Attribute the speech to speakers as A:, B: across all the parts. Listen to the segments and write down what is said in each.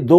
A: 2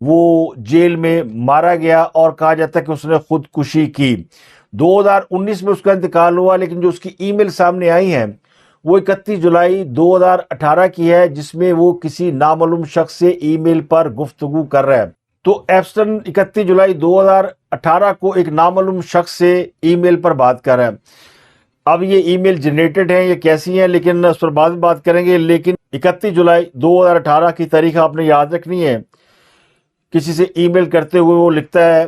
A: وہ جیل میں مارا گیا اور کہا جاتا ہے کہ اس نے خودکشی کی۔ 2019 میں اس کا انتقال ہوا، لیکن جو اس کی ای میل سامنے آئی ہیں وہ 31 جولائی 2018 کی ہے، جس میں وہ کسی نامعلوم شخص سے ای میل پر گفتگو کر رہا ہے۔ تو ایپسٹن 31 جولائی 2018 کو ایک نامعلوم شخص سے ای میل پر بات کر رہا ہے۔ اب یہ ای میل جنریٹڈ ہیں، یہ کیسی ہیں، لیکن اس پر بعد میں بات کریں گے۔ لیکن 31 جولائی 2018 کی تاریخ آپ نے یاد رکھنی ہے۔ کسی سے ای میل کرتے ہوئے وہ لکھتا ہے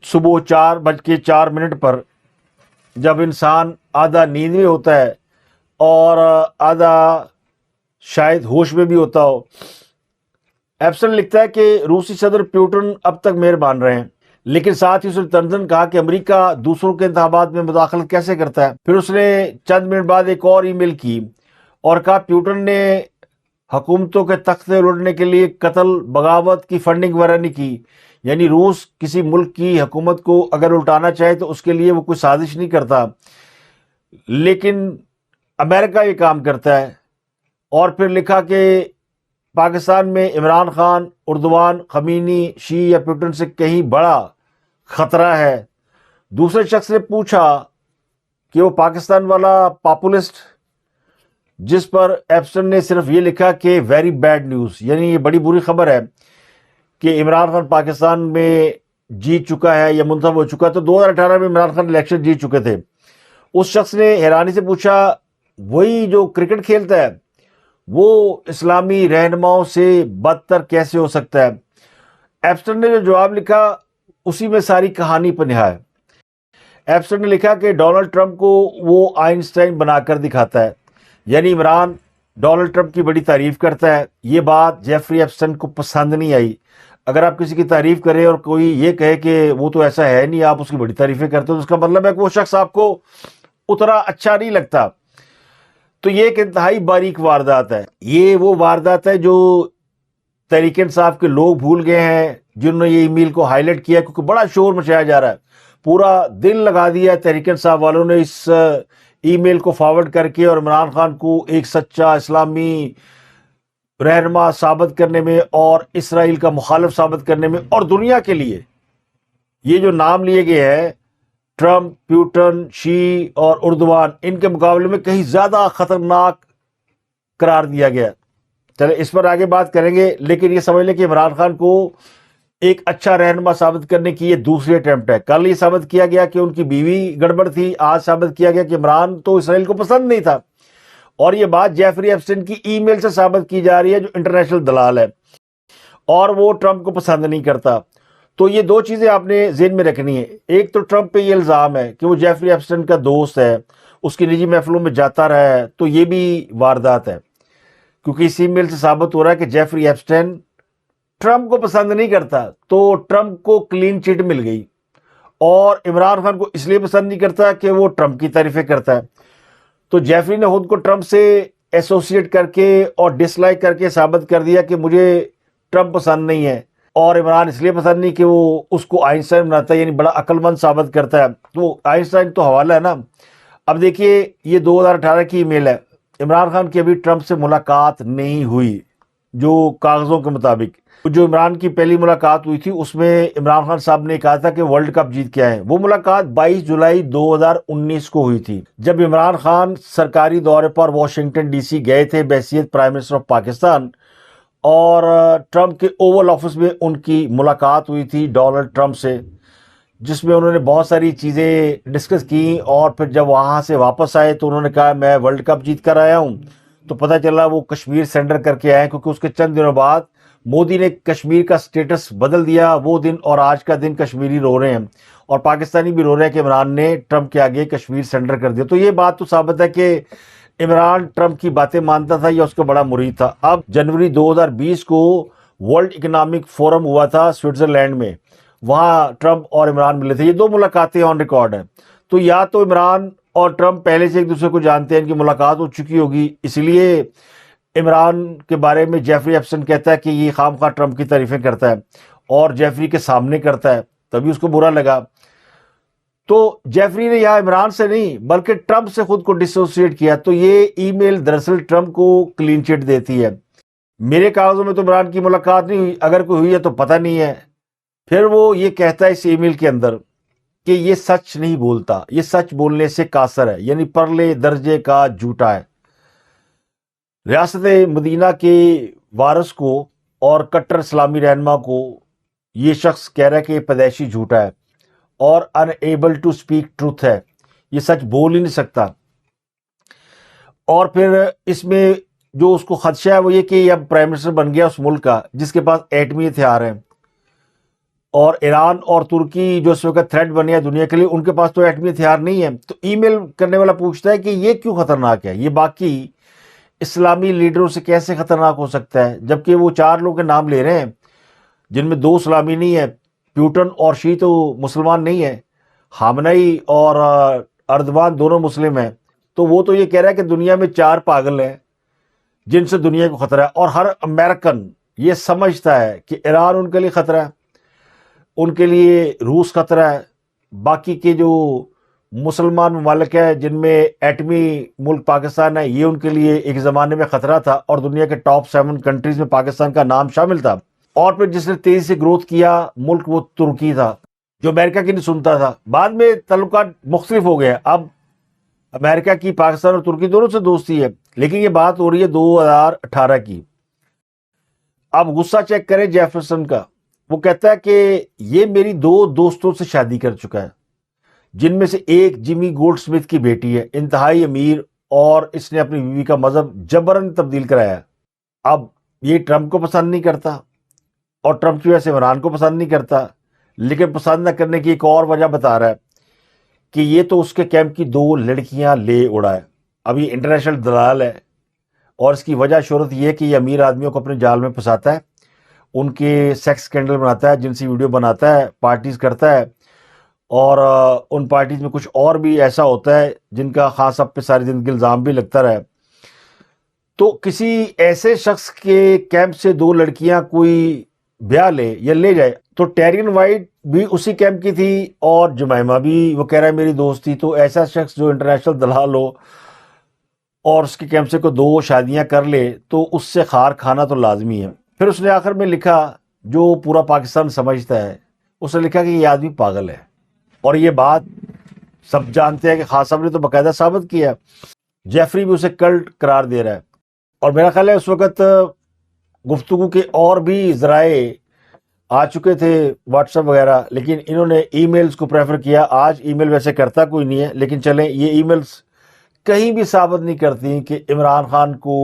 A: صبح 4:04 پر، جب انسان آدھا نیند میں ہوتا ہے اور آدھا شاید ہوش میں بھی ہوتا ہو۔ ایپسن لکھتا ہے کہ روسی صدر پیوٹن اب تک مہربان رہے ہیں، لیکن ساتھ ہی اس نے تنزن کہا کہ امریکہ دوسروں کے انتخابات میں مداخلت کیسے کرتا ہے۔ پھر اس نے چند منٹ بعد ایک اور ای میل کی اور کہا پیوٹن نے حکومتوں کے تختے الٹنے کے لیے قتل، بغاوت کی فنڈنگ وغیرہ نہیں کی، یعنی روس کسی ملک کی حکومت کو اگر الٹانا چاہے تو اس کے لیے وہ کوئی سازش نہیں کرتا، لیکن امریکہ یہ کام کرتا ہے۔ اور پھر لکھا کہ پاکستان میں عمران خان، اردوان، خمینی، شیعہ یا پیوٹن سے کہیں بڑا خطرہ ہے۔ دوسرے شخص نے پوچھا کہ وہ پاکستان والا پاپولسٹ، جس پر ایپسن نے صرف یہ لکھا کہ ویری بیڈ نیوز، یعنی یہ بڑی بری خبر ہے کہ عمران خان پاکستان میں جیت چکا ہے یا منتخب ہو چکا ہے۔ تو 2018 میں عمران خان الیکشن جیت چکے تھے۔ اس شخص نے حیرانی سے پوچھا وہی جو کرکٹ کھیلتا ہے وہ اسلامی رہنماؤں سے بدتر کیسے ہو سکتا ہے؟ ایپسٹن نے جو جواب لکھا اسی میں ساری کہانی پنہا ہے۔ ایپسٹن نے لکھا کہ ڈونلڈ ٹرمپ کو وہ آئنسٹائن بنا کر دکھاتا ہے، یعنی عمران ڈونلڈ ٹرمپ کی بڑی تعریف کرتا ہے۔ یہ بات جیفری ایپسٹن کو پسند نہیں آئی۔ اگر آپ کسی کی تعریف کریں اور کوئی یہ کہے کہ وہ تو ایسا ہے نہیں، آپ اس کی بڑی تعریفیں کرتے ہو، تو اس کا مطلب ہے کہ وہ شخص آپ کو اتنا اچھا نہیں لگتا۔ تو یہ ایک انتہائی باریک واردات ہے۔ یہ وہ واردات ہے جو تحریک انصاف کے لوگ بھول گئے ہیں، جنہوں نے یہ ای میل کو ہائی لائٹ کیا، کیونکہ بڑا شور مچایا جا رہا ہے۔ پورا دل لگا دیا ہے تحریک انصاف والوں نے اس ای میل کو فارورڈ کر کے اور عمران خان کو ایک سچا اسلامی رہنما ثابت کرنے میں اور اسرائیل کا مخالف ثابت کرنے میں، اور دنیا کے لیے یہ جو نام لیے گئے ہیں ٹرمپ، پیوٹن، شی اور اردوان، ان کے مقابلے میں کہیں زیادہ خطرناک قرار دیا گیا۔ چلے اس پر آگے بات کریں گے، لیکن یہ سمجھ لیں کہ عمران خان کو ایک اچھا رہنما ثابت کرنے کی یہ دوسری اٹیمپٹ ہے۔ کل یہ ثابت کیا گیا کہ ان کی بیوی گڑبڑ تھی، آج ثابت کیا گیا کہ عمران تو اسرائیل کو پسند نہیں تھا، اور یہ بات جیفری ایپسٹن کی ای میل سے ثابت کی جا رہی ہے جو انٹرنیشنل دلال ہے، اور وہ ٹرمپ کو پسند نہیں کرتا۔ تو یہ دو چیزیں آپ نے ذہن میں رکھنی ہے۔ ایک تو ٹرمپ پہ یہ الزام ہے کہ وہ جیفری ایپسٹن کا دوست ہے، اس کی نجی محفلوں میں جاتا رہا ہے، تو یہ بھی واردات ہے، کیونکہ اس ای میل سے ثابت ہو رہا ہے کہ جیفری ایپسٹن ٹرمپ کو پسند نہیں کرتا، تو ٹرمپ کو کلین چٹ مل گئی، اور عمران خان کو اس لیے پسند نہیں کرتا کہ وہ ٹرمپ کی تعریفیں کرتا ہے۔ تو جیفری نے خود کو ٹرمپ سے ایسوسیٹ کر کے اور ڈس لائک کر کے ثابت کر دیا کہ مجھے ٹرمپ پسند نہیں ہے، اور عمران اس لیے پسند نہیں کہ وہ اس کو آئنسٹائن بناتا ہے، یعنی بڑا عقل مند ثابت کرتا ہے۔ تو آئنسٹائن تو حوالہ ہے نا۔ اب دیکھیے یہ 2018 کی ای میل ہے۔ عمران خان کی ابھی ٹرمپ سے ملاقات نہیں ہوئی جو کاغذوں کے مطابق۔ جو عمران کی پہلی ملاقات ہوئی تھی اس میں عمران خان صاحب نے کہا تھا کہ ورلڈ کپ جیت کے آئے ہیں۔ وہ ملاقات 22 جولائی 2019 کو ہوئی تھی، جب عمران خان سرکاری دورے پر واشنگٹن ڈی سی گئے تھے بحیثیت پرائم منسٹر آف پاکستان، اور ٹرمپ کے اوول آفس میں ان کی ملاقات ہوئی تھی ڈونلڈ ٹرمپ سے، جس میں انہوں نے بہت ساری چیزیں ڈسکس کی، اور پھر جب وہاں سے واپس آئے تو انہوں نے کہا میں ورلڈ کپ جیت کر آیا ہوں۔ تو پتہ چلا وہ کشمیر سینڈر کر کے آئے، کیونکہ اس کے چند دنوں بعد مودی نے کشمیر کا سٹیٹس بدل دیا۔ وہ دن اور آج کا دن کشمیری رو رہے ہیں، اور پاکستانی بھی رو رہے ہیں کہ عمران نے ٹرمپ کے آگے کشمیر سینڈر کر دیا۔ تو یہ بات تو ثابت ہے کہ عمران ٹرمپ کی باتیں مانتا تھا یا اس کا بڑا مرید تھا۔ اب جنوری 2020 کو ورلڈ اکنامک فورم ہوا تھا سوئٹزرلینڈ میں، وہاں ٹرمپ اور عمران ملے تھے۔ یہ دو ملاقاتیں آن ریکارڈ ہیں، تو یا تو عمران اور ٹرمپ پہلے سے ایک دوسرے کو جانتے ہیں، ان کی ملاقات ہو چکی ہوگی، اس لیے عمران کے بارے میں جیفری ایپسٹن کہتا ہے کہ یہ خام خواہ ٹرمپ کی تعریفیں کرتا ہے، اور جیفری کے سامنے کرتا ہے، تبھی اس کو برا لگا۔ تو جیفری نے یہاں عمران سے نہیں بلکہ ٹرمپ سے خود کو ڈسوسیٹ کیا۔ تو یہ ای میل دراصل ٹرمپ کو کلین چٹ دیتی ہے۔ میرے کاغذوں میں تو عمران کی ملاقات نہیں ہوئی، اگر کوئی ہوئی ہے تو پتہ نہیں ہے۔ پھر وہ یہ کہتا ہے اس ای میل کے اندر کہ یہ سچ نہیں بولتا، یہ سچ بولنے سے قاصر ہے، یعنی پرلے درجے کا جھوٹا ہے۔ ریاست مدینہ کے وارث کو اور کٹر اسلامی رہنما کو یہ شخص کہہ رہا ہے کہ یہ پیدائشی جھوٹا ہے اور unable to speak truth ہے، یہ سچ بول ہی نہیں سکتا۔ اور پھر اس میں جو اس کو خدشہ ہے وہ یہ کہ یہ اب پرائم منسٹر بن گیا اس ملک کا جس کے پاس ایٹمی ہتھیار ہیں، اور ایران اور ترکی جو اس وقت تھریٹ بنے ہیں دنیا کے لیے، ان کے پاس تو ایٹمی ہتھیار نہیں ہے۔ تو ای میل کرنے والا پوچھتا ہے کہ یہ کیوں خطرناک ہے، یہ باقی اسلامی لیڈروں سے کیسے خطرناک ہو سکتا ہے، جبکہ وہ 4 لوگوں کے نام لے رہے ہیں جن میں 2 اسلامی نہیں ہیں، پیوٹن اور شی تو مسلمان نہیں ہیں، خامنئی اور اردوان دونوں مسلم ہیں۔ تو وہ تو یہ کہہ رہا ہے کہ دنیا میں 4 پاگل ہیں جن سے دنیا کو خطرہ ہے، اور ہر امریکن یہ سمجھتا ہے کہ ایران ان کے لیے خطرہ ہے، ان کے لیے روس خطرہ ہے، باقی کے جو مسلمان ممالک ہیں جن میں ایٹمی ملک پاکستان ہے یہ ان کے لیے ایک زمانے میں خطرہ تھا، اور دنیا کے ٹاپ 7 کنٹریز میں پاکستان کا نام شامل تھا۔ اور پھر جس نے تیزی سے گروتھ کیا ملک وہ ترکی تھا جو امریکہ کی نہیں سنتا تھا۔ بعد میں تعلقات مختلف ہو گئے، اب امریکہ کی پاکستان اور ترکی دونوں سے دوستی ہے، لیکن یہ بات ہو رہی ہے 2018 کی۔ اب غصہ چیک کریں جیفرسن کا، وہ کہتا ہے کہ یہ میری 2 دوستوں سے شادی کر چکا ہے، جن میں سے ایک جمی گولڈ سمتھ کی بیٹی ہے، انتہائی امیر، اور اس نے اپنی بیوی کا مذہب جبراً تبدیل کرایا ہے۔ اب یہ ٹرمپ کو پسند نہیں کرتا، اور ٹرمپ کی وجہ سے عمران کو پسند نہیں کرتا، لیکن پسند نہ کرنے کی ایک اور وجہ بتا رہا ہے کہ یہ تو اس کے کیمپ کی 2 لڑکیاں لے اڑا ہے۔ اب یہ انٹرنیشنل دلال ہے، اور اس کی وجہ شہرت یہ ہے کہ یہ امیر آدمیوں کو اپنے جال میں پھنساتا ہے، ان کے سیکس اسکینڈل بناتا ہے، جنسی ویڈیو بناتا ہے، پارٹیز کرتا ہے، اور ان پارٹیز میں کچھ اور بھی ایسا ہوتا ہے جن کا خاص اب پہ ساری زندگی الزام بھی لگتا رہا ہے۔ تو کسی ایسے شخص کے کیمپ سے 2 لڑکیاں کوئی بیاہ لے یا لے جائے، تو ٹیرین وائٹ بھی اسی کیمپ کی تھی اور جمائمہ بھی وہ کہہ رہا ہے میری دوست تھی۔ تو ایسا شخص جو انٹرنیشنل دلال ہو اور اس کے کیمپ سے کوئی 2 شادیاں کر لے تو اس سے خار کھانا تو لازمی ہے۔ پھر اس نے آخر میں لکھا، جو پورا پاکستان سمجھتا ہے، اس نے لکھا کہ یہ آدمی پاگل ہے، اور یہ بات سب جانتے ہیں کہ خان صاحب نے تو باقاعدہ ثابت کیا۔ جیفری بھی اسے کلٹ قرار دے رہا ہے، اور میرا خیال ہے اس وقت گفتگو کے اور بھی ذرائع آ چکے تھے، واٹس ایپ وغیرہ، لیکن انہوں نے ای میلز کو پریفر کیا۔ آج ای میل ویسے کرتا کوئی نہیں ہے، لیکن چلیں یہ ای میلز کہیں بھی ثابت نہیں کرتی کہ عمران خان کو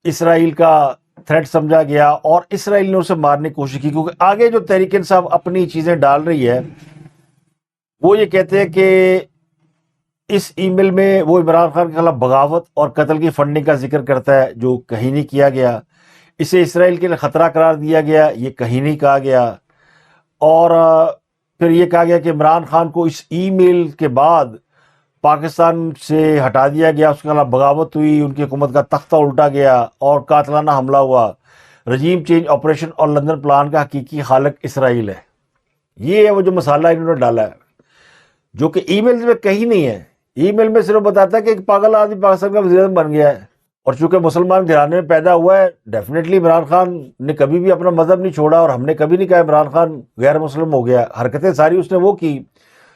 A: اسرائیل کا تھریٹ سمجھا گیا اور اسرائیل نے اسے مارنے کی کوشش کی، کیونکہ آگے جو تحریک انصاف اپنی چیزیں ڈال رہی ہے وہ یہ کہتے ہیں کہ اس ای میل میں وہ عمران خان کے خلاف بغاوت اور قتل کی فنڈنگ کا ذکر کرتا ہے جو کہیں نہیں کیا گیا، اسے اسرائیل کے لیے خطرہ قرار دیا گیا، یہ کہیں نہیں کہا گیا، اور پھر یہ کہا گیا کہ عمران خان کو اس ای میل کے بعد پاکستان سے ہٹا دیا گیا، اس کے خلاف بغاوت ہوئی، ان کی حکومت کا تختہ الٹا گیا اور قاتلانہ حملہ ہوا۔ رجیم چینج آپریشن اور لندن پلان کا حقیقی خالق اسرائیل ہے۔ یہ ہے وہ جو مسئلہ انہوں نے ڈالا ہے، جو کہ ای میل میں کہیں نہیں ہے۔ ای میل میں صرف بتاتا ہے کہ ایک پاگل آدمی پاکستان کا وزیر اعظم بن گیا ہے، اور چونکہ مسلمان گھرانے میں پیدا ہوا ہے، ڈیفینیٹلی عمران خان نے کبھی بھی اپنا مذہب نہیں چھوڑا، اور ہم نے کبھی نہیں کہا عمران خان غیر مسلم ہو گیا۔ حرکتیں ساری اس نے وہ کی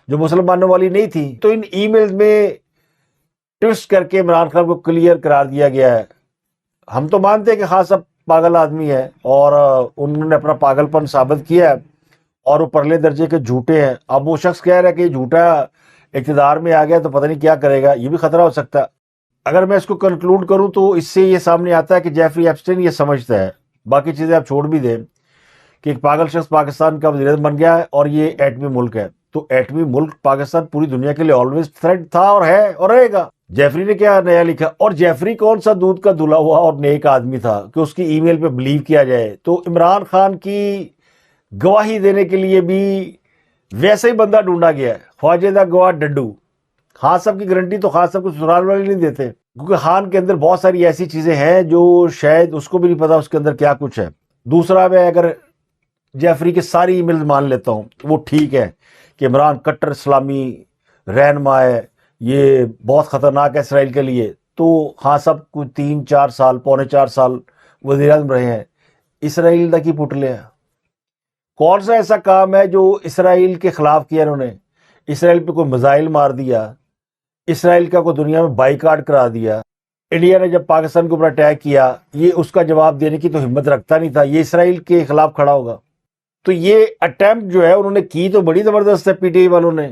A: جو مسلمانوں والی نہیں تھی۔ تو ان ای میلز میں ٹوسٹ کر کے عمران خان کو کلیئر قرار دیا گیا ہے۔ ہم تو مانتے ہیں کہ خاص اب پاگل آدمی ہے، اور انہوں نے اپنا پاگل پن ثابت کیا ہے، اور وہ پرلے درجے کے جھوٹے ہیں۔ اب وہ شخص کہہ رہا ہے کہ یہ جھوٹا اقتدار میں آ گیا تو پتہ نہیں کیا کرے گا، یہ بھی خطرہ ہو سکتا ہے۔ اگر میں اس کو کنکلوڈ کروں تو اس سے یہ سامنے آتا ہے کہ جیفری ایپسٹین یہ سمجھتا ہے، باقی چیزیں آپ چھوڑ بھی دیں، کہ ایک پاگل شخص پاکستان کا وزیر اعظم بن گیا ہے اور یہ ایٹمی ملک ہے، تو ایٹمی ملک پاکستان پوری دنیا کے لیے آلویز تھریٹ تھا اور ہے اور رہے گا۔ جیفری نے کیا نیا لکھا، اور جیفری کون سا دودھ کا دھلا ہوا اور نیک آدمی تھا کہ اس کی ای میل پہ بلیو کیا جائے۔ تو عمران خان کی گواہی دینے کے لیے بھی ویسے ہی بندہ ڈھونڈا گیا ہے، خواجہ دا گواہ ڈڈو۔ خان صاحب کی گارنٹی تو خان صاحب کو سسرال والے نہیں دیتے، کیونکہ خان کے اندر بہت ساری ایسی چیزیں ہیں جو شاید اس کو بھی نہیں پتا اس کے اندر کیا کچھ ہے۔ دوسرا، میں اگر جیفری کے ساری ای میل مان لیتا ہوں تو وہ ٹھیک ہے کہ عمران کٹر اسلامی رہنما ہے، یہ بہت خطرناک ہے اسرائیل کے لیے، تو خان صاحب کو 3-4 سال، 3.25 سال وزیر اعظم رہے ہیں، اسرائیل دا کی پٹ لیا۔ کون سا ایسا کام ہے جو اسرائیل کے خلاف کیا انہوں نے؟ اسرائیل پہ کوئی میزائل مار دیا، اسرائیل کا کوئی دنیا میں بائیکاٹ کرا دیا۔ انڈیا نے جب پاکستان کے اوپر اٹیک کیا، یہ اس کا جواب دینے کی تو ہمت رکھتا نہیں تھا، یہ اسرائیل کے خلاف کھڑا ہوگا۔ تو یہ اٹیمپٹ جو ہے انہوں نے کی تو بڑی زبردست ہے پی ٹی آئی والوں نے،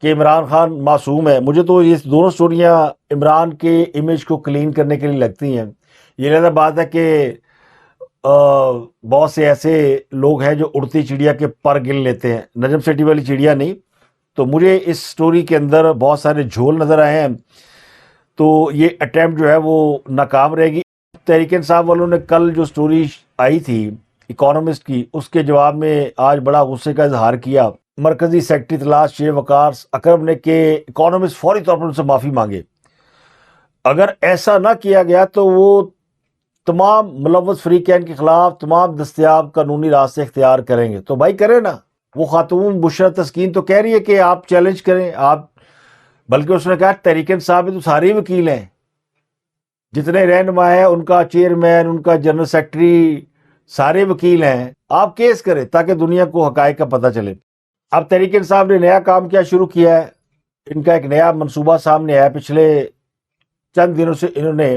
A: کہ عمران خان معصوم ہے۔ مجھے تو یہ دونوں سٹوریاں عمران کے امیج کو کلین کرنے کے لیے لگتی ہیں۔ یہ لہذا بات ہے کہ بہت سے ایسے لوگ ہیں جو اڑتی چڑیا کے پر گن لیتے ہیں، نجم سیٹھی والی چڑیا نہیں۔ تو مجھے اس سٹوری کے اندر بہت سارے جھول نظر آئے ہیں، تو یہ اٹیمپٹ جو ہے وہ ناکام رہے گی۔ تحریک انصاف والوں نے کل جو سٹوری آئی تھی اکانومسٹ کی، اس کے جواب میں آج بڑا غصے کا اظہار کیا مرکزی سیکرٹری اطلاعات شیخ وقار اکرم نے کہ اکانومسٹ فوری طور پر ان سے معافی مانگے۔ اگر ایسا نہ کیا گیا تو وہ تمام ملوث فریقین کے خلاف تمام دستیاب قانونی راستے اختیار کریں گے۔ تو بھائی کریں نا، وہ خاتون بشرا تسکین تو کہہ رہی ہے کہ آپ چیلنج کریں، آپ، بلکہ اس نے کہا تحریک انصاف میں تو سارے وکیل ہیں، جتنے رہنما ہیں ان کا چیئرمین، ان کا جنرل سیکرٹری، سارے وکیل ہیں، آپ کیس کریں تاکہ دنیا کو حقائق کا پتہ چلے۔ اب تحریک انصاف نے نیا کام کیا شروع کیا ہے، ان کا ایک نیا منصوبہ سامنے آیا۔ پچھلے چند دنوں سے انہوں نے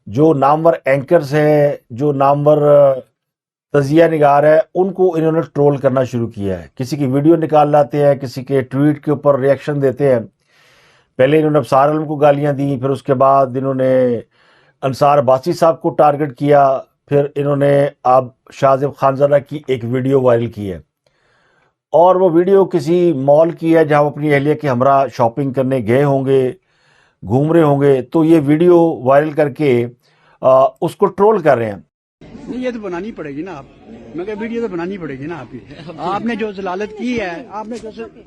A: جو نامور اینکرز ہیں، جو نامور تجزیہ نگار ہے، ان کو انہوں نے ٹرول کرنا شروع کیا ہے۔ کسی کی ویڈیو نکال لاتے ہیں، کسی کے ٹویٹ کے اوپر ریئیکشن دیتے ہیں۔ پہلے انہوں نے ابصار عالم کو گالیاں دیں، پھر اس کے بعد انہوں نے انصار عباسی صاحب کو ٹارگٹ کیا، پھر انہوں نے اب شاہ زیب خانزادہ کی ایک ویڈیو وائرل کی ہے، اور وہ ویڈیو کسی مال کی ہے جہاں وہ اپنی اہلیہ کے ہمراہ شاپنگ کرنے گئے ہوں گے، گھوم رہے ہوں گے۔ تو یہ ویڈیو وائرل کر کے اس کو ٹرول کر رہے ہیں۔
B: نہیں، یہ تو بنانی پڑے گی نا آپ، میں کہ ویڈیو تو بنانی پڑے گی نا آپ کی۔ آپ نے جو ضلالت کی ہے، آپ نے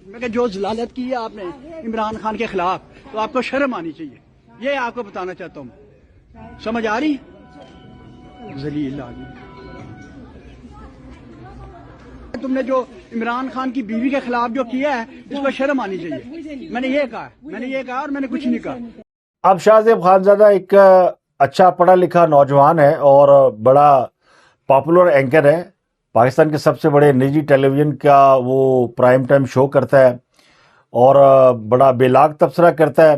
B: میں کہ جو ضلالت کی ہے آپ نے عمران خان کے خلاف، تو آپ کو شرم آنی چاہیے۔ یہ آپ کو بتانا چاہتا ہوں، سمجھ آ رہی؟ ذلیل آدمی، تم نے جو عمران خان کی بیوی کے خلاف جو کیا ہے اس کو شرم آنی چاہیے۔ میں نے یہ کہا اور میں نے کچھ نہیں کہا۔
A: اب شاہ زیب خانزادہ ایک اچھا پڑھا لکھا نوجوان ہے اور بڑا پاپولر اینکر ہے، پاکستان کے سب سے بڑے نجی ٹیلی ویژن کا وہ پرائم ٹائم شو کرتا ہے اور بڑا بے لاگ تبصرہ کرتا ہے۔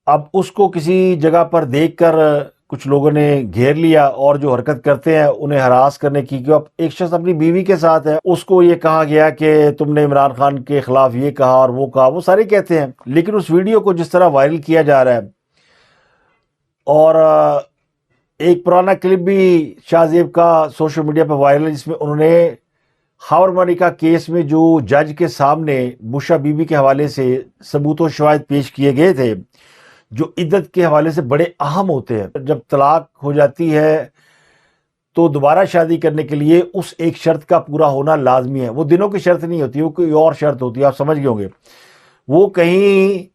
A: اب اس کو کسی جگہ پر دیکھ کر کچھ لوگوں نے گھیر لیا اور جو حرکت کرتے ہیں انہیں ہراس کرنے کی، کہ اب ایک شخص اپنی بیوی کے ساتھ ہے، اس کو یہ کہا گیا کہ تم نے عمران خان کے خلاف یہ کہا اور وہ کہا، وہ سارے کہتے ہیں۔ لیکن اس ویڈیو کو جس طرح وائرل کیا جا رہا ہے، اور ایک پرانا کلپ بھی شاہ زیب کا سوشل میڈیا پہ وائرل ہے جس میں انہوں نے خاور ملکہ کیس میں جو جج کے سامنے بشرا بی بی کے حوالے سے ثبوت و شواہد پیش کیے گئے تھے، جو عدت کے حوالے سے بڑے اہم ہوتے ہیں۔ جب طلاق ہو جاتی ہے تو دوبارہ شادی کرنے کے لیے اس ایک شرط کا پورا ہونا لازمی ہے۔ وہ دنوں کی شرط نہیں ہوتی، وہ کوئی اور شرط ہوتی ہے، آپ سمجھ گئے ہوں گے۔ وہ کہیں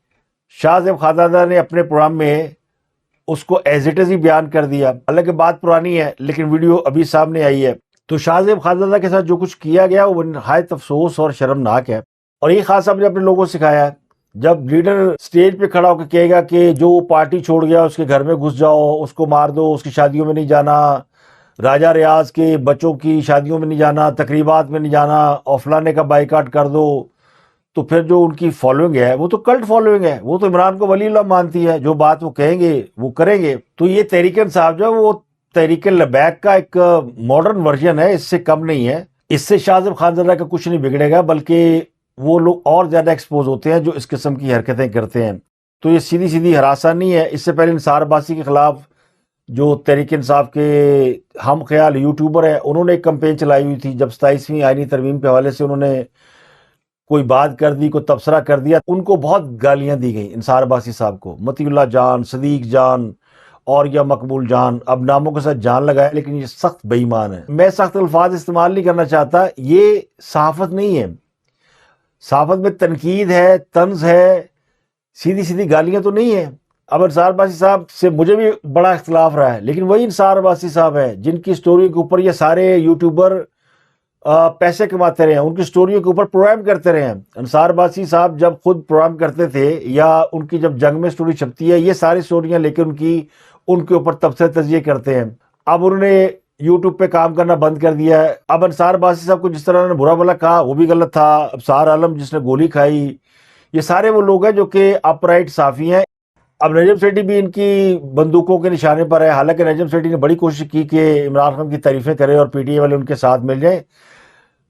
A: شاہ زیب خانزادہ نے اپنے پروگرام میں اس کو ایز اٹ از ہی بیان کر دیا، حالانکہ بات پرانی ہے لیکن ویڈیو ابھی سامنے آئی ہے۔ تو شاہ زیب خانزادہ کے ساتھ جو کچھ کیا گیا وہ نہایت افسوس اور شرمناک ہے، اور یہ خاص صاحب نے اپنے لوگوں کو سکھایا ہے۔ جب لیڈر سٹیج پہ کھڑا ہو کے کہے گا کہ جو پارٹی چھوڑ گیا اس کے گھر میں گھس جاؤ، اس کو مار دو، اس کی شادیوں میں نہیں جانا، راجہ ریاض کے بچوں کی شادیوں میں نہیں جانا، تقریبات میں نہیں جانا، اور فلانے کا بائیکاٹ کر دو، تو پھر جو ان کی فالوئنگ ہے وہ تو کلٹ فالوئنگ ہے، وہ تو عمران کو ولی اللہ مانتی ہے، جو بات وہ کہیں گے وہ کریں گے۔ تو یہ تحریک انصاف جو ہے وہ تحریک لبیک کا ایک ماڈرن ورژن ہے، اس سے کم نہیں ہے۔ اس سے شاہ زیب خانزادہ کا کچھ نہیں بگڑے گا، بلکہ وہ لوگ اور زیادہ ایکسپوز ہوتے ہیں جو اس قسم کی حرکتیں کرتے ہیں۔ تو یہ سیدھی سیدھی ہراساں نہیں ہے۔ اس سے پہلے انصار عباسی کے خلاف جو تحریک انصاف کے ہم خیال یوٹیوبر ہیں، انہوں نے ایک کمپین چلائی ہوئی تھی، جب 27ویں آئینی ترمیم کے حوالے سے انہوں نے کوئی بات کر دی، کوئی تبصرہ کر دیا، ان کو بہت گالیاں دی گئیں انصار عباسی صاحب کو، مطیع اللہ جان، صدیق جان اور یا مقبول جان، اب ناموں کے ساتھ جان لگائے، لیکن یہ سخت بے ایمان ہے۔ میں سخت الفاظ استعمال نہیں کرنا چاہتا، یہ صحافت نہیں ہے۔ صحافت میں تنقید ہے، طنز ہے، سیدھی سیدھی گالیاں تو نہیں ہیں۔ اب انصار عباسی صاحب سے مجھے بھی بڑا اختلاف رہا ہے، لیکن وہی انصار عباسی صاحب ہے جن کی سٹوریوں کے اوپر یہ سارے یوٹیوبر پیسے کماتے رہے ہیں، ان کی سٹوریوں کے اوپر پروگرام کرتے رہے ہیں۔ انصار عباسی صاحب جب خود پروگرام کرتے تھے یا ان کی جب جنگ میں سٹوری چھپتی ہے، یہ ساری سٹوریاں لے کے ان کی ان کے اوپر تبصرے تجزیے کرتے ہیں. اب انہوں نے یوٹیوب پہ کام کرنا بند کر دیا ہے. اب انصار باسی صاحب کو جس طرح انہوں نے برا بھلا کہا وہ بھی غلط تھا. ابصار عالم جس نے گولی کھائی، یہ سارے وہ لوگ ہیں جو کہ اپ رائٹ صحافی ہیں. اب نجم سیٹھی بھی ان کی بندوقوں کے نشانے پر ہے. حالانکہ نجم سیٹھی نے بڑی کوشش کی کہ عمران خان کی تعریفیں کرے اور پی ٹی آئی والے ان کے ساتھ مل جائیں،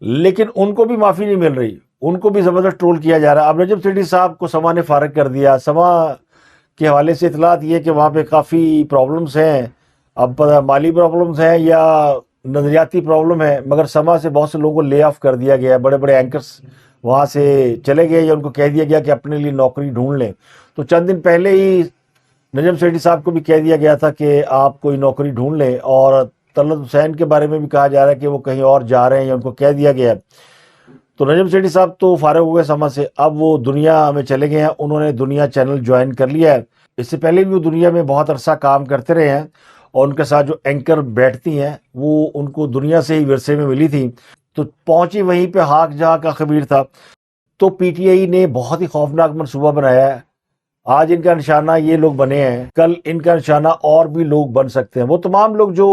A: لیکن ان کو بھی معافی نہیں مل رہی، ان کو بھی زبردست ٹرول کیا جا رہا ہے. اب نجم سیٹھی صاحب کو سما نے فارغ کر دیا. سما کے حوالے سے اطلاعات یہ کہ وہاں پہ کافی پرابلمس ہیں. اب مالی پرابلمس ہیں یا نظریاتی پرابلم ہے، مگر سما سے بہت سے لوگوں کو لے آف کر دیا گیا ہے. بڑے بڑے اینکرز وہاں سے چلے گئے یا ان کو کہہ دیا گیا کہ اپنے لیے نوکری ڈھونڈ لیں. تو چند دن پہلے ہی نجم سیٹھی صاحب کو بھی کہہ دیا گیا تھا کہ آپ کوئی نوکری ڈھونڈ لیں، اور طلعت حسین کے بارے میں بھی کہا جا رہا ہے کہ وہ کہیں اور جا رہے ہیں یا ان کو کہہ دیا گیا ہے. تو نجم سیٹھی صاحب تو فارغ ہو گئے سما سے، اب وہ دنیا میں چلے گئے ہیں. انہوں نے دنیا چینل جوائن کر لیا ہے. اس سے پہلے بھی وہ دنیا میں بہت عرصہ کام کرتے رہے ہیں، اور ان کے ساتھ جو اینکر بیٹھتی ہیں وہ ان کو دنیا سے ہی ورثے میں ملی تھی. تو پہنچی وہیں پہ ہاک جہاں کا خبیر تھا. تو پی ٹی آئی نے بہت ہی خوفناک منصوبہ بنایا ہے. آج ان کا نشانہ یہ لوگ بنے ہیں، کل ان کا نشانہ اور بھی لوگ بن سکتے ہیں. وہ تمام لوگ جو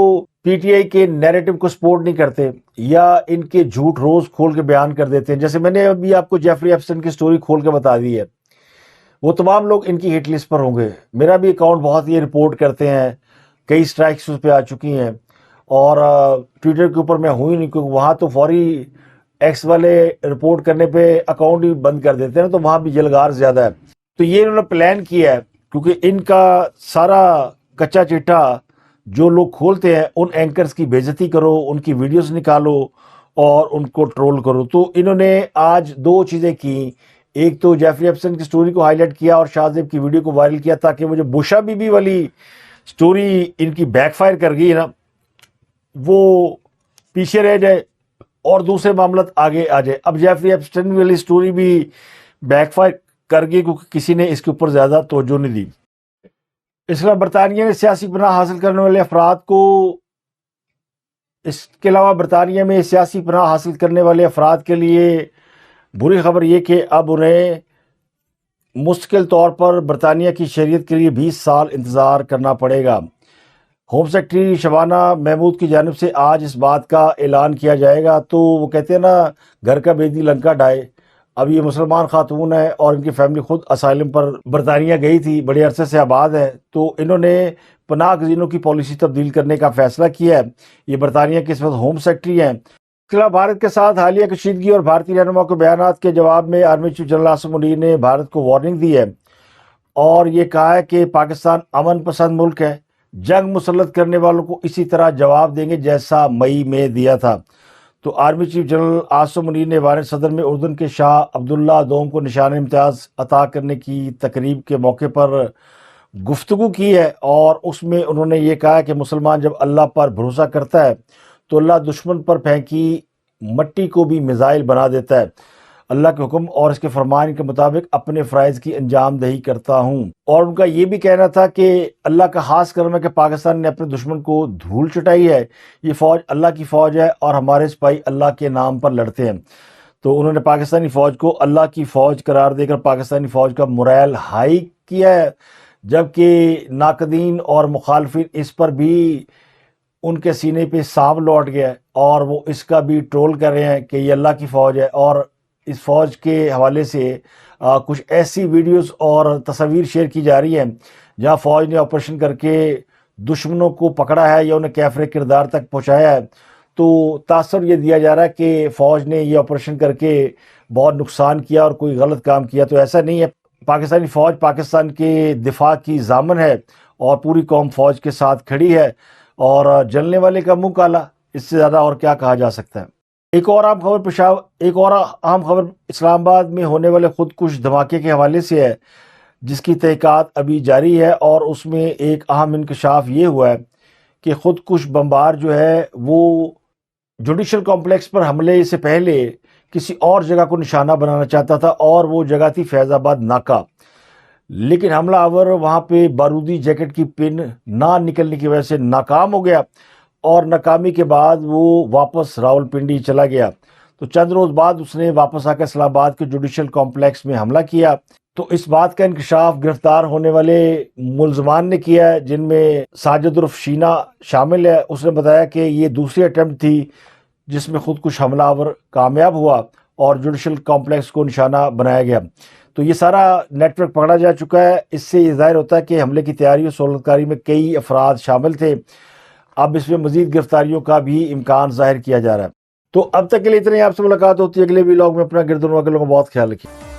A: پی ٹی آئی کے نیریٹو کو سپورٹ نہیں کرتے یا ان کے جھوٹ روز کھول کے بیان کر دیتے ہیں، جیسے میں نے ابھی آپ کو جیفری ایپسٹن کی سٹوری کھول کے بتا دی ہے، وہ تمام لوگ ان کی ہٹ لسٹ پر ہوں گے. میرا بھی اکاؤنٹ بہت یہ رپورٹ کرتے ہیں، کئی سٹرائکس اس پہ آ چکی ہیں، اور ٹویٹر کے اوپر میں ہوں ہی نہیں، کیونکہ وہاں تو فوری ایکس والے رپورٹ کرنے پہ اکاؤنٹ ہی بند کر دیتے ہیں، تو وہاں بھی جلگار زیادہ ہے. تو یہ انہوں نے پلان کیا ہے، کیونکہ ان کا سارا کچا چٹا جو لوگ کھولتے ہیں ان اینکرز کی بے عزتی کرو، ان کی ویڈیوز نکالو اور ان کو ٹرول کرو. تو انہوں نے آج دو چیزیں کی. ایک تو جیفری ایپسٹن کی سٹوری کو ہائی لائٹ کیا اور شاہزیب کی ویڈیو کو وائرل کیا، تاکہ وہ جو بوشا بی بی والی سٹوری ان کی بیک فائر کر گئی نا وہ پیچھے رہ جائے اور دوسرے معاملات آگے آ جائے. اب جیفری ایپسٹن والی سٹوری بھی بیک فائر کر گئی کیونکہ کسی نے اس کے اوپر زیادہ توجہ نہیں دی. اس کے علاوہ برطانیہ نے سیاسی پناہ حاصل کرنے والے افراد کو برطانیہ میں سیاسی پناہ حاصل کرنے والے افراد کے لیے بری خبر یہ کہ اب انہیں مستقل طور پر برطانیہ کی شہریت کے لیے 20 سال انتظار کرنا پڑے گا. ہوم سیکرٹری شبانہ محمود کی جانب سے آج اس بات کا اعلان کیا جائے گا. تو وہ کہتے ہیں نا، گھر کا بیدی لنکا ڈائے. اب یہ مسلمان خاتون ہے اور ان کی فیملی خود اسائلم پر برطانیہ گئی تھی، بڑے عرصے سے آباد ہے. تو انہوں نے پناہ گزینوں کی پالیسی تبدیل کرنے کا فیصلہ کیا ہے. یہ برطانیہ کے اس وقت ہوم سیکرٹری ہیں. اس کے علاوہ بھارت کے ساتھ حالیہ کشیدگی اور بھارتی رہنما کے بیانات کے جواب میں army chief general Asim Munir نے بھارت کو وارننگ دی ہے اور یہ کہا ہے کہ پاکستان امن پسند ملک ہے، جنگ مسلط کرنے والوں کو اسی طرح جواب دیں گے جیسا مئی میں دیا تھا. تو army chief general Asim Munir نے وارن صدر میں اردن کے شاہ عبداللہ دوم کو نشان امتیاز عطا کرنے کی تقریب کے موقع پر گفتگو کی ہے، اور اس میں انہوں نے یہ کہا کہ مسلمان جب اللہ پر بھروسہ کرتا ہے تو اللہ دشمن پر پھینکی مٹی کو بھی میزائل بنا دیتا ہے. اللہ کے حکم اور اس کے فرمان کے مطابق اپنے فرائض کی انجام دہی کرتا ہوں. اور ان کا یہ بھی کہنا تھا کہ اللہ کا خاص کرم ہے کہ پاکستان نے اپنے دشمن کو دھول چٹائی ہے. یہ فوج اللہ کی فوج ہے اور ہمارے سپاہی اللہ کے نام پر لڑتے ہیں. تو انہوں نے پاکستانی فوج کو اللہ کی فوج قرار دے کر پاکستانی فوج کا morale ہائی کیا ہے، جبکہ ناقدین اور مخالفین اس پر بھی ان کے سینے پہ سانپ لوٹ گیا ہے اور وہ اس کا بھی ٹرول کر رہے ہیں کہ یہ اللہ کی فوج ہے. اور اس فوج کے حوالے سے کچھ ایسی ویڈیوز اور تصاویر شیئر کی جا رہی ہیں جہاں فوج نے آپریشن کر کے دشمنوں کو پکڑا ہے یا انہیں کیفر کردار تک پہنچایا ہے. تو تاثر یہ دیا جا رہا ہے کہ فوج نے یہ آپریشن کر کے بہت نقصان کیا اور کوئی غلط کام کیا. تو ایسا نہیں ہے. پاکستانی فوج پاکستان کے دفاع کی ضامن ہے اور پوری قوم فوج کے ساتھ کھڑی ہے، اور جلنے والے کا منہ کالا، اس سے زیادہ اور کیا کہا جا سکتا ہے. ایک اور اہم خبر اسلام آباد میں ہونے والے خودکش دھماکے کے حوالے سے ہے، جس کی تحقیقات ابھی جاری ہے. اور اس میں ایک اہم انکشاف یہ ہوا ہے کہ خودکش بمبار جو ہے وہ جوڈیشل کمپلیکس پر حملے سے پہلے کسی اور جگہ کو نشانہ بنانا چاہتا تھا، اور وہ جگہ تھی فیض آباد ناکہ. لیکن حملہ آور وہاں پہ بارودی جیکٹ کی پن نہ نکلنے کی وجہ سے ناکام ہو گیا، اور ناکامی کے بعد وہ واپس راولپنڈی چلا گیا. تو چند روز بعد اس نے واپس آ کر اسلام آباد کے جوڈیشل کمپلیکس میں حملہ کیا. تو اس بات کا انکشاف گرفتار ہونے والے ملزمان نے کیا ہے، جن میں ساجد عرف شینا شامل ہے۔ اس نے بتایا کہ یہ دوسری اٹیمپٹ تھی جس میں خودکش حملہ آور کامیاب ہوا اور جوڈیشل کمپلیکس کو نشانہ بنایا گیا۔ تو یہ سارا نیٹ ورک پکڑا جا چکا ہے۔ اس سے یہ ظاہر ہوتا ہے کہ حملے کی تیاری اور سہولت کاری میں کئی افراد شامل تھے۔ اب اس میں مزید گرفتاریوں کا بھی امکان ظاہر کیا جا رہا ہے۔ تو اب تک کے لیے اتنے ہی، آپ سے ملاقات ہوتی ہے اگلے ویلاگ میں۔ اپنا گرد و نواح کے لوگوں کا بہت خیال رکھیے۔